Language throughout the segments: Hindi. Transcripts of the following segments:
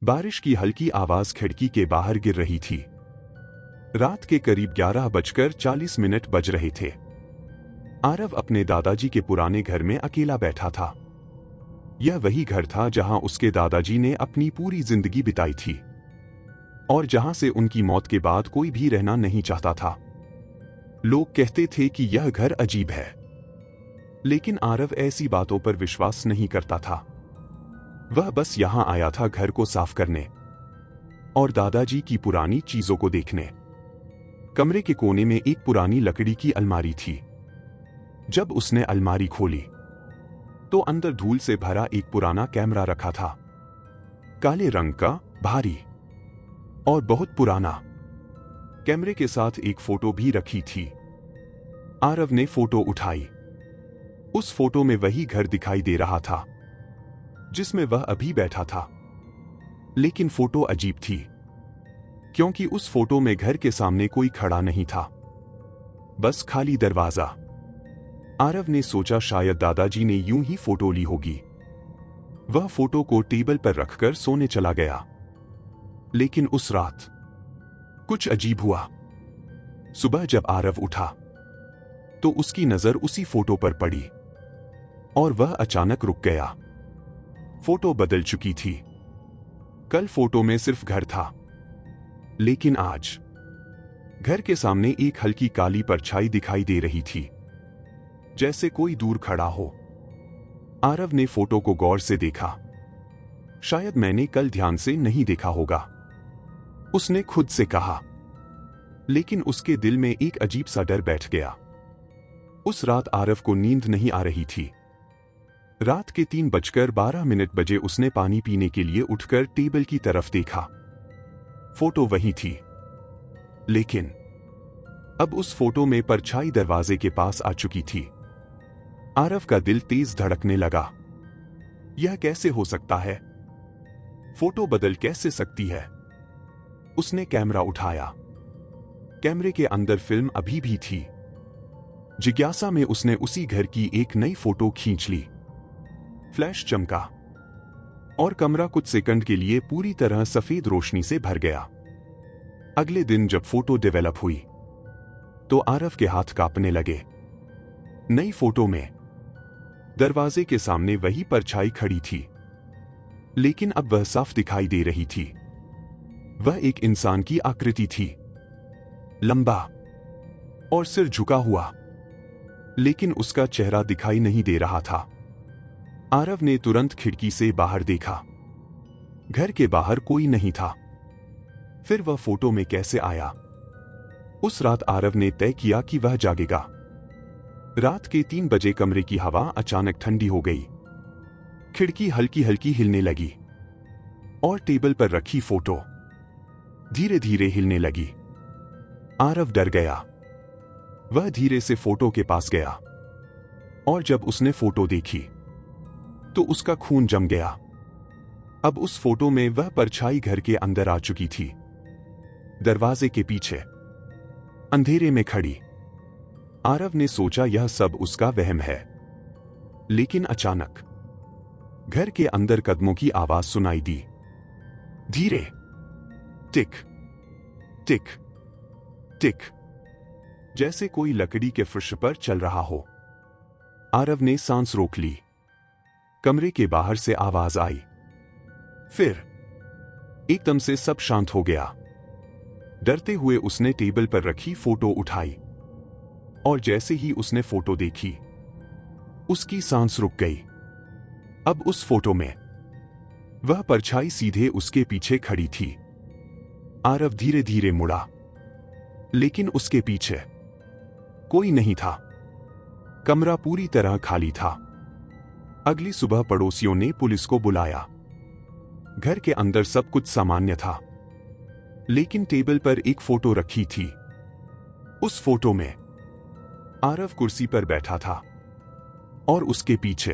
बारिश की हल्की आवाज खिड़की के बाहर गिर रही थी। रात के करीब 11:40 बज रहे थे। आरव अपने दादाजी के पुराने घर में अकेला बैठा था। यह वही घर था जहां उसके दादाजी ने अपनी पूरी जिंदगी बिताई थी और जहां से उनकी मौत के बाद कोई भी रहना नहीं चाहता था। लोग कहते थे कि यह घर अजीब है, लेकिन आरव ऐसी बातों पर विश्वास नहीं करता था। वह बस यहां आया था घर को साफ करने और दादाजी की पुरानी चीजों को देखने। कमरे के कोने में एक पुरानी लकड़ी की अलमारी थी। जब उसने अलमारी खोली तो अंदर धूल से भरा एक पुराना कैमरा रखा था, काले रंग का, भारी और बहुत पुराना। कैमरे के साथ एक फोटो भी रखी थी। आरव ने फोटो उठाई। उस फोटो में वही घर दिखाई दे रहा था जिसमें वह अभी बैठा था, लेकिन फोटो अजीब थी क्योंकि उस फोटो में घर के सामने कोई खड़ा नहीं था, बस खाली दरवाजा। आरव ने सोचा शायद दादाजी ने यूं ही फोटो ली होगी। वह फोटो को टेबल पर रखकर सोने चला गया। लेकिन उस रात कुछ अजीब हुआ। सुबह जब आरव उठा तो उसकी नजर उसी फोटो पर पड़ी और वह अचानक रुक गया। फोटो बदल चुकी थी। कल फोटो में सिर्फ घर था, लेकिन आज घर के सामने एक हल्की काली परछाई दिखाई दे रही थी, जैसे कोई दूर खड़ा हो। आरव ने फोटो को गौर से देखा। शायद मैंने कल ध्यान से नहीं देखा होगा, उसने खुद से कहा। लेकिन उसके दिल में एक अजीब सा डर बैठ गया। उस रात आरव को नींद नहीं आ रही थी। रात के 3:12 बजे उसने पानी पीने के लिए उठकर टेबल की तरफ देखा। फोटो वही थी, लेकिन अब उस फोटो में परछाई दरवाजे के पास आ चुकी थी। आरव का दिल तेज धड़कने लगा। यह कैसे हो सकता है? फोटो बदल कैसे सकती है? उसने कैमरा उठाया। कैमरे के अंदर फिल्म अभी भी थी। जिज्ञासा में उसने उसी घर की एक नई फोटो खींच ली। फ्लैश चमका और कमरा कुछ सेकंड के लिए पूरी तरह सफेद रोशनी से भर गया। अगले दिन जब फोटो डेवलप हुई तो आरव के हाथ कांपने लगे। नई फोटो में दरवाजे के सामने वही परछाई खड़ी थी, लेकिन अब वह साफ दिखाई दे रही थी। वह एक इंसान की आकृति थी, लंबा और सिर झुका हुआ, लेकिन उसका चेहरा दिखाई नहीं दे रहा था। आरव ने तुरंत खिड़की से बाहर देखा। घर के बाहर कोई नहीं था। फिर वह फोटो में कैसे आया? उस रात आरव ने तय किया कि वह जागेगा। रात के 3 बजे कमरे की हवा अचानक ठंडी हो गई। खिड़की हल्की हल्की हिलने लगी और टेबल पर रखी फोटो धीरे धीरे हिलने लगी। आरव डर गया। वह धीरे से फोटो के पास गया और जब उसने फोटो देखी तो उसका खून जम गया। अब उस फोटो में वह परछाई घर के अंदर आ चुकी थी, दरवाजे के पीछे, अंधेरे में खड़ी। आरव ने सोचा यह सब उसका वहम है, लेकिन अचानक घर के अंदर कदमों की आवाज सुनाई दी। धीरे, टिक टिक टिक, जैसे कोई लकड़ी के फर्श पर चल रहा हो। आरव ने सांस रोक ली। कमरे के बाहर से आवाज आई। फिर एकदम से सब शांत हो गया। डरते हुए उसने टेबल पर रखी फोटो उठाई और जैसे ही उसने फोटो देखी, उसकी सांस रुक गई। अब उस फोटो में वह परछाई सीधे उसके पीछे खड़ी थी। आरव धीरे धीरे मुड़ा, लेकिन उसके पीछे कोई नहीं था। कमरा पूरी तरह खाली था। अगली सुबह पड़ोसियों ने पुलिस को बुलाया। घर के अंदर सब कुछ सामान्य था, लेकिन टेबल पर एक फोटो रखी थी। उस फोटो में आरव कुर्सी पर बैठा था और उसके पीछे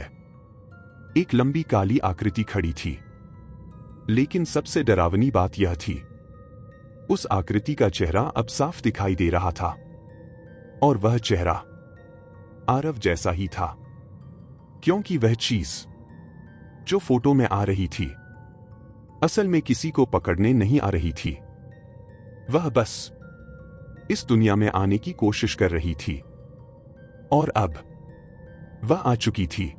एक लंबी काली आकृति खड़ी थी। लेकिन सबसे डरावनी बात यह थी, उस आकृति का चेहरा अब साफ दिखाई दे रहा था और वह चेहरा आरव जैसा ही था, क्योंकि वह चीज जो फोटो में आ रही थी असल में किसी को पकड़ने नहीं आ रही थी। वह बस इस दुनिया में आने की कोशिश कर रही थी। और अब वह आ चुकी थी।